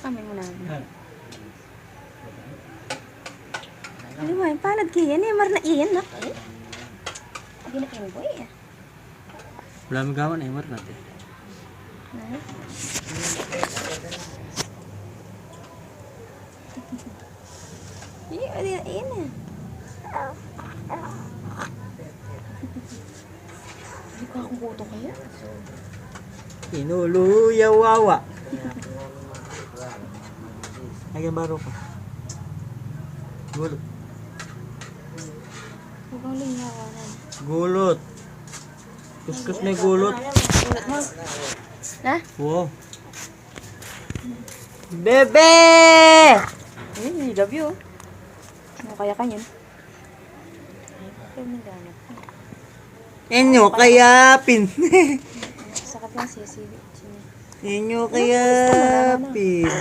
Kami mo na. Ano mo, palad kaya ni Mar na iyan na. Hindi na kayo boy. Wala magawa na imar natin. Iyan na. Hindi ko akong kuto kaya. Inuluya wawa. Lagyan baro ka. Gulot. Huwag lingawa na. Gulot. Kuskus na gulot. Ulat mo. Na? Wow. Bebe! I love you. Ano kaya kanyan? Ay, naghanap. Inyo kaya pin. Sakit lang siya. Inyo kaya pin.